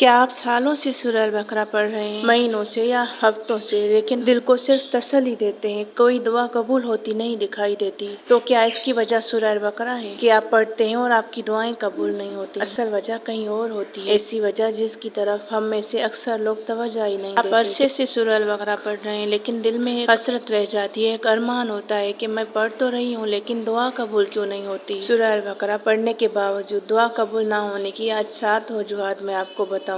क्या आप सालों से सूरह अल-बकरा पढ़ रहे हैं, महीनों से या हफ्तों से, लेकिन दिल को सिर्फ तसल्ली देते हैं, कोई दुआ कबूल होती नहीं दिखाई देती? तो क्या इसकी वजह सूरह अल-बकरा है कि आप पढ़ते हैं और आपकी दुआएं कबूल नहीं होती? असल वजह कहीं और होती है, ऐसी वजह जिसकी तरफ हम में से अक्सर लोग तवज्जो ही नहीं देते। आप अरसे से सूरह अल-बकरा पढ़ रहे हैं, लेकिन दिल में एक हसरत रह जाती है, एक अरमान होता है कि मैं पढ़ तो रही हूँ लेकिन दुआ कबूल क्यों नहीं होती? सूरह अल-बकरा पढ़ने के बावजूद दुआ कबूल ना होने की आज 7 वजूहात मैं आपको बताऊंगी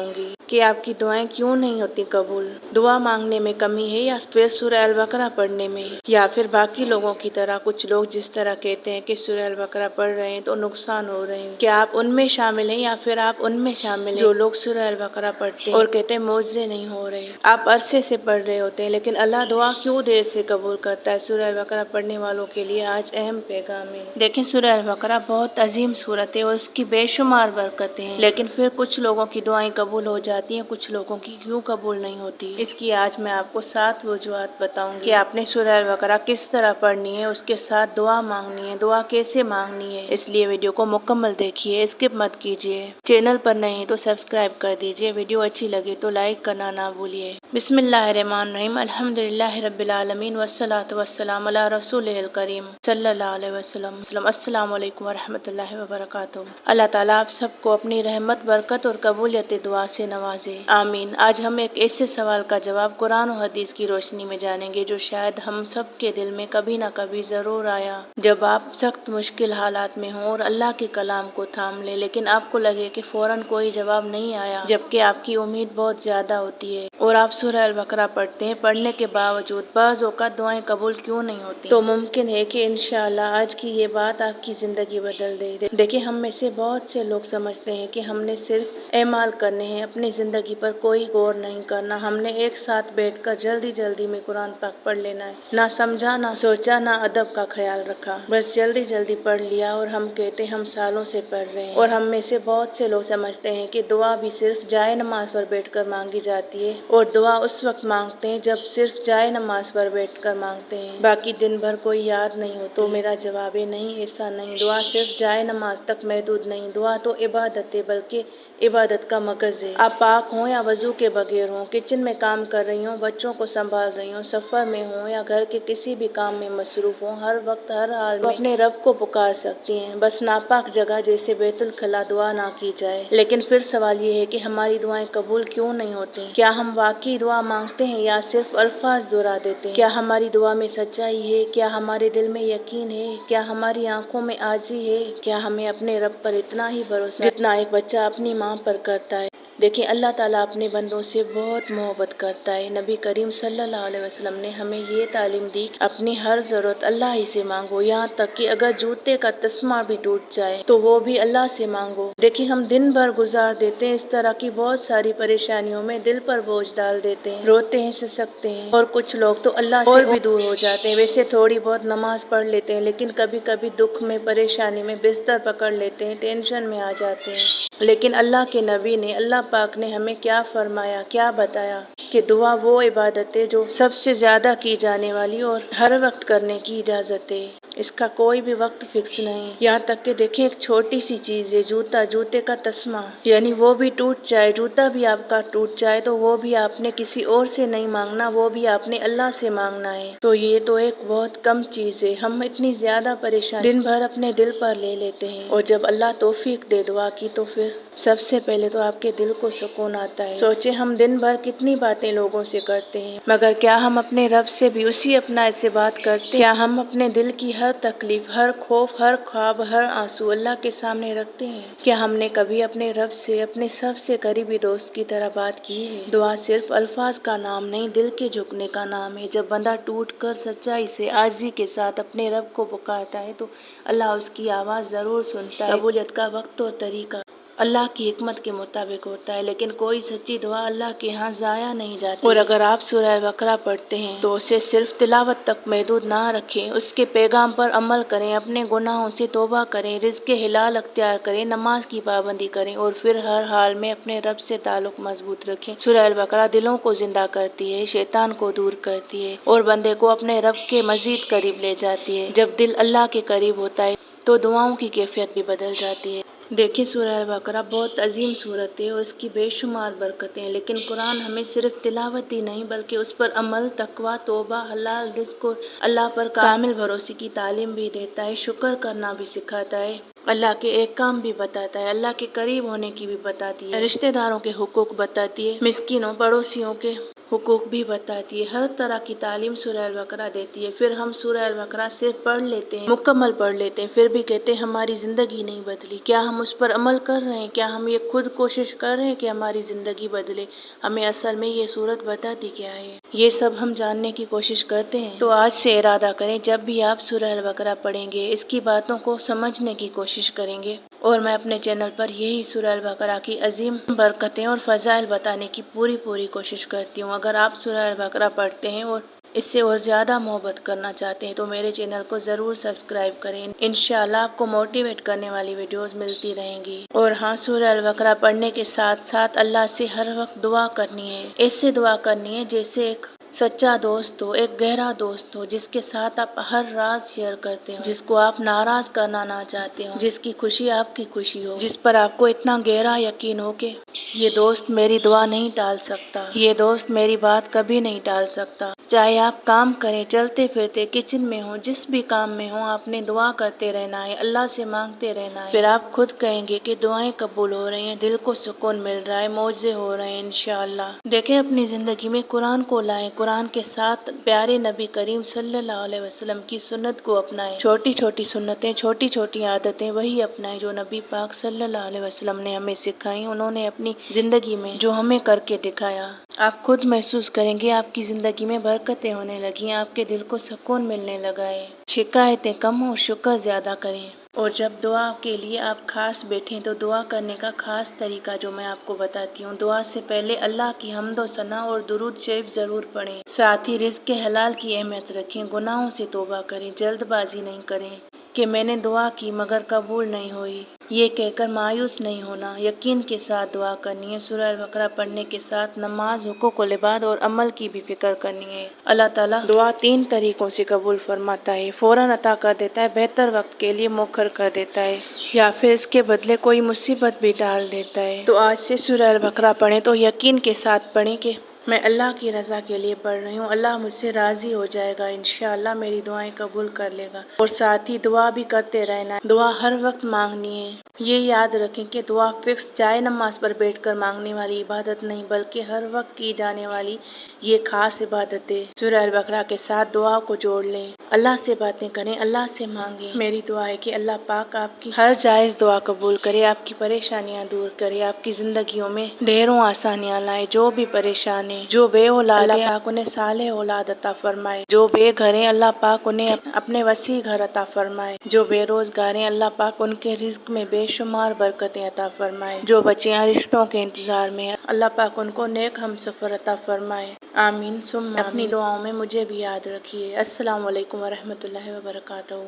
कि आपकी दुआएं क्यों नहीं होती कबूल। दुआ मांगने में कमी है या फिर सूरह अल-बकरा पढ़ने में, या फिर बाकी लोगों की तरह कुछ लोग जिस तरह कहते हैं कि सूरह अल-बकरा पढ़ रहे हैं तो नुकसान हो रहे हैं। क्या आप उनमें शामिल हैं या फिर आप उनमें शामिल हैं जो लोग सूरह अल-बकरा पढ़ते हैं और कहते हैं मौजे नहीं हो रहे? आप अरसे से पढ़ रहे होते हैं लेकिन अल्लाह दुआ क्यों देर से कबूल करता है? सूरह अल-बकरा पढ़ने वालों के लिए आज अहम पैगाम है। देखें, सूरह अल-बकरा बहुत अजीम सूरत है और उसकी बेशुमार बरकतें हैं, लेकिन फिर कुछ लोगों की दुआएं कबूल हो जाती हैं, कुछ लोगों की क्यों कबूल नहीं होती? इसकी आज मैं आपको 7 वजूहात बताऊंगी कि आपने सूरह अल-बकरा किस तरह पढ़नी है, उसके साथ दुआ मांगनी है, दुआ कैसे मांगनी है। इसलिए वीडियो को मुकम्मल देखिए, स्किप मत कीजिए। चैनल पर नए हैं तो सब्सक्राइब कर दीजिए, वीडियो अच्छी लगे तो लाइक करना ना भूलिए। बिस्मिल्लाहिर्रहमानिर्रहीम, अल्हम्दुलिल्लाहि रब्बिल आलमीन, वस्सलातु वस्सलामु अला रसूलिल करीम सल्लल्लाहु अलैहि वसल्लम। अस्सलामु अलैकुम वरहमतुल्लाहि वबरकातुहू। अल्लाह ताला आप सबको अपनी रहमत, बरकत और कबूलियत दुआ से नवाजे, आमीन। आज हम एक ऐसे सवाल का जवाब कुरान और हदीस की रोशनी में जानेंगे जो शायद हम सब के दिल में कभी ना कभी जरूर आया। जब आप सख्त मुश्किल हालात में हों और अल्लाह के कलाम को थाम ले, लेकिन आपको लगे कि फौरन कोई जवाब नहीं आया, जबकि आपकी उम्मीद बहुत ज्यादा होती है और आप सूरह अल-बकरा पढ़ते हैं, पढ़ने के बावजूद बाज़ औक़ात दुआएं कबूल क्यों नहीं होती? तो मुमकिन है कि इंशाअल्लाह आज की ये बात आपकी जिंदगी बदल दे। देखिए, हम में से बहुत से लोग समझते हैं कि हमने सिर्फ एमाल करने हैं, अपनी जिंदगी पर कोई गौर नहीं करना। हमने एक साथ बैठकर जल्दी जल्दी में कुरान पाक पढ़ लेना है, ना समझा, ना सोचा, ना अदब का ख्याल रखा, बस जल्दी जल्दी पढ़ लिया और हम कहते हम सालों से पढ़ रहे हैं। और हम में से बहुत से लोग समझते हैं कि दुआ भी सिर्फ जाए नमाज पर बैठकर मांगी जाती है, और दुआ उस वक्त मांगते हैं जब सिर्फ जाए नमाज पर बैठकर मांगते हैं, बाकी दिन भर कोई याद नहीं होती। तो मेरा जवाब है नहीं, ऐसा नहीं। दुआ सिर्फ जाए नमाज तक महदूद नहीं, दुआ तो इबादत है, बल्कि इबादत का मगज है। आप पाक हों या वजू के बगैर हों, किचन में काम कर रही हों, बच्चों को संभाल रही हों, सफर में हों या घर के किसी भी काम में मसरूफ हों, हर वक्त हर हाल में अपने रब को पुकार सकती हैं। बस नापाक जगह जैसे बैतुल खला दुआ ना की जाए। लेकिन फिर सवाल ये है कि हमारी दुआएं कबूल क्यों नहीं होती? क्या हम वाकई दुआ मांगते हैं या सिर्फ अल्फाज दोहरा देते हैं? क्या हमारी दुआ में सच्चाई है? क्या हमारे दिल में यकीन है? क्या हमारी आंखों में आजी है? क्या हमें अपने रब पर इतना ही भरोसा जितना एक बच्चा अपनी माँ पर करता है? देखिए, अल्लाह ताला अपने बंदों से बहुत मोहब्बत करता है। नबी करीम सल्लल्लाहु अलैहि वसल्लम ने हमें ये तालीम दी, अपनी हर जरूरत अल्लाह ही से मांगो, यहाँ तक कि अगर जूते का तस्मा भी टूट जाए तो वो भी अल्लाह से मांगो। देखिए, हम दिन भर गुजार देते हैं इस तरह की बहुत सारी परेशानियों में, दिल पर बोझ डाल देते हैं, रोते हैं, सिसकते हैं, और कुछ लोग तो अल्लाह से और भी दूर हो जाते हैं। वैसे थोड़ी बहुत नमाज पढ़ लेते हैं, लेकिन कभी कभी दुख में, परेशानी में बिस्तर पकड़ लेते हैं, टेंशन में आ जाते हैं। लेकिन अल्लाह के नबी ने, अल्लाह पाक ने हमें क्या फरमाया, क्या बताया कि दुआ वो इबादत है जो सबसे ज्यादा की जाने वाली और हर वक्त करने की इजाजत है। इसका कोई भी वक्त फिक्स नहीं। यहाँ तक कि देखिए, एक छोटी सी चीज है, जूता, जूते का तस्मा, यानी वो भी टूट जाए, जूता भी आपका टूट जाए तो वो भी आपने किसी और से नहीं मांगना, वो भी आपने अल्लाह से मांगना है। तो ये तो एक बहुत कम चीज है। हम इतनी ज्यादा परेशान दिन भर अपने दिल पर ले लेते हैं, और जब अल्लाह तौफीक दे दुआ की तो फिर सबसे पहले तो आपके दिल को सुकून आता है। सोचे, हम दिन भर कितनी बातें लोगों से करते हैं, मगर क्या हम अपने रब से भी उसी अपनायत से बात करते हैं? क्या हम अपने दिल की हर तकलीफ, हर खौफ, हर ख्वाब, हर आंसू अल्लाह के सामने रखते हैं? क्या हमने कभी अपने रब से अपने सबसे करीबी दोस्त की तरह बात की है? दुआ सिर्फ अल्फाज का नाम नहीं, दिल के झुकने का नाम है। जब बंदा टूट कर सच्चाई से, आजिज़ी के साथ अपने रब को पुकारता है तो अल्लाह उसकी आवाज़ ज़रूर सुनता है। कबूलियत का वक्त और तरीका अल्लाह की हिकमत के मुताबिक होता है, लेकिन कोई सच्ची दुआ अल्लाह के यहाँ ज़ाया नहीं जाती। और अगर आप सूरह अल-बकरा पढ़ते हैं तो उसे सिर्फ तिलावत तक महदूद ना रखें, उसके पैगाम पर अमल करें, अपने गुनाहों से तौबा करें, रिज़्क़ हिलाल अख्तियार करें, नमाज की पाबंदी करें, और फिर हर हाल में अपने रब से ताल्लुक मजबूत रखें। सूरह अल-बकरा दिलों को जिंदा करती है, शैतान को दूर करती है और बंदे को अपने रब के मजीद करीब ले जाती है। जब दिल अल्लाह के करीब होता है तो दुआओं की कैफियत भी बदल जाती है। دیکھیں سورہ البقرہ بہت عظیم صورت ہے اور اس کی بے شمار برکتیں ہیں، لیکن قرآن ہمیں صرف تلاوت ہی نہیں بلکہ اس پر عمل، تقویٰ، توبہ، حلال رزق اور اللہ پر کامل بھروسے کی تعلیم بھی دیتا ہے، شکر کرنا بھی سکھاتا ہے، اللہ کے احکام بھی بتاتا ہے، اللہ کے قریب ہونے کی بھی بتاتی ہے، رشتہ داروں کے حقوق بتاتی ہے، مسکینوں پڑوسیوں کے حقوق بھی بتاتی ہے، ہر طرح کی تعلیم سورہ البقرہ دیتی ہے۔ پھر ہم سورہ البقرہ صرف پڑھ لیتے ہیں، مکمل پڑھ لیتے ہیں، پھر بھی کہتے ہیں ہماری زندگی نہیں بدلی۔ کیا ہم اس پر عمل کر رہے ہیں؟ کیا ہم یہ خود کوشش کر رہے ہیں کہ ہماری زندگی بدلے؟ ہمیں اصل میں یہ صورت بتاتی کیا ہے؟ یہ سب ہم جاننے کی کوشش کرتے ہیں۔ تو آج سے ارادہ کریں، جب بھی آپ سورہ البقرہ پڑھیں گے اس کی باتوں کو سمجھنے کی کوشش کریں گے، اور میں اپنے چینل پر یہی سورہ البقرہ کی عظیم برکتیں اور فضائل بتانے کی پوری کوشش کرتی ہوں۔ اگر آپ سورہ البقرہ پڑھتے ہیں اور اس سے اور زیادہ محبت کرنا چاہتے ہیں تو میرے چینل کو ضرور سبسکرائب کریں، انشاءاللہ آپ کو موٹیویٹ کرنے والی ویڈیوز ملتی رہیں گی۔ اور ہاں، سورہ البقرہ پڑھنے کے ساتھ ساتھ اللہ سے ہر وقت دعا کرنی ہے، ایسے دعا کرنی ہے جیسے ایک سچا دوست ہو، ایک گہرا دوست ہو، جس کے ساتھ آپ ہر راز شیئر کرتے ہو، جس کو آپ ناراض کرنا نہ چاہتے ہو، جس کی خوشی آپ کی خوشی ہو، جس پر آپ کو اتنا گہرا یقین ہو کہ یہ دوست میری دعا نہیں ٹال سکتا، یہ دوست میری بات کبھی نہیں ٹال سکتا۔ چاہے آپ کام کریں، چلتے پھرتے کچن میں ہوں، جس بھی کام میں ہوں، آپ نے دعا کرتے رہنا ہے، اللہ سے مانگتے رہنا ہے، پھر آپ خود کہیں گے کہ دعائیں قبول ہو رہی ہیں، دل کو سکون مل رہا ہے، معجزے ہو رہے ہیں انشاءاللہ۔ دیکھیں اپنی زندگی میں قرآن کو لائیں، قرآن کے ساتھ پیارے نبی کریم صلی اللہ علیہ وسلم کی سنت کو اپنائیں، چھوٹی چھوٹی سنتیں، چھوٹی چھوٹی عادتیں وہی اپنائیں جو نبی پاک صلی اللہ علیہ وسلم نے ہمیں سکھائیں، انہوں نے اپنی زندگی میں جو ہمیں کر کے دکھایا۔ آپ خود محسوس کریں گے آپ کی زندگی میں برکتیں ہونے لگی ہیں، آپ کے دل کو سکون ملنے لگا ہے، شکایتیں کم اور شکر زیادہ کریں۔ اور جب دعا کے لیے آپ خاص بیٹھیں تو دعا کرنے کا خاص طریقہ جو میں آپ کو بتاتی ہوں، دعا سے پہلے اللہ کی حمد و ثنا اور درود شریف ضرور پڑھیں، ساتھ ہی رزق کے حلال کی اہمیت رکھیں، گناہوں سے توبہ کریں، جلد بازی نہیں کریں کہ میں نے دعا کی مگر قبول نہیں ہوئی، یہ کہہ کر مایوس نہیں ہونا، یقین کے ساتھ دعا کرنی ہے۔ سورہ البقرہ پڑھنے کے ساتھ نماز، حقوق العباد اور عمل کی بھی فکر کرنی ہے۔ اللہ تعالیٰ دعا 3 طریقوں سے قبول فرماتا ہے، فوراً عطا کر دیتا ہے، بہتر وقت کے لیے مؤخر کر دیتا ہے، یا پھر اس کے بدلے کوئی مصیبت بھی ڈال دیتا ہے۔ تو آج سے سورہ البقرہ پڑھیں تو یقین کے ساتھ پڑھیں کہ میں اللہ کی رضا کے لیے پڑھ رہی ہوں، اللہ مجھ سے راضی ہو جائے گا، انشاءاللہ میری دعائیں قبول کر لے گا۔ اور ساتھ ہی دعا بھی کرتے رہنا ہے، دعا ہر وقت مانگنی ہے۔ یہ یاد رکھیں کہ دعا فکس جائے نماز پر بیٹھ کر مانگنے والی عبادت نہیں بلکہ ہر وقت کی جانے والی یہ خاص عبادت ہے۔ سورہ البقرہ کے ساتھ دعا کو جوڑ لیں، اللہ سے باتیں کریں، اللہ سے مانگیں۔ میری دعا ہے کہ اللہ پاک آپ کی ہر جائز دعا قبول کرے، آپ کی پریشانیاں دور کرے، آپ کی زندگیوں میں ڈھیروں آسانیاں لائے، جو بھی پریشان ہیں، جو بے اولاد ہیں، اللہ پاک انہیں صالح اولاد عطا فرمائے، جو بے گھر ہیں اللہ پاک انہیں اپنے وسیع گھر عطا فرمائے، جو بے روزگار ہیں اللہ پاک ان کے رزق میں بے شمار برکتیں عطا فرمائے، جو بچیاں رشتوں کے انتظار میں ہیں اللہ پاک ان کو نیک ہمسفر عطا فرمائے، آمین ثم آمین۔ اپنی دعاؤں میں مجھے بھی یاد رکھیے۔ السلام علیکم ورحمۃ اللہ وبرکاتہ۔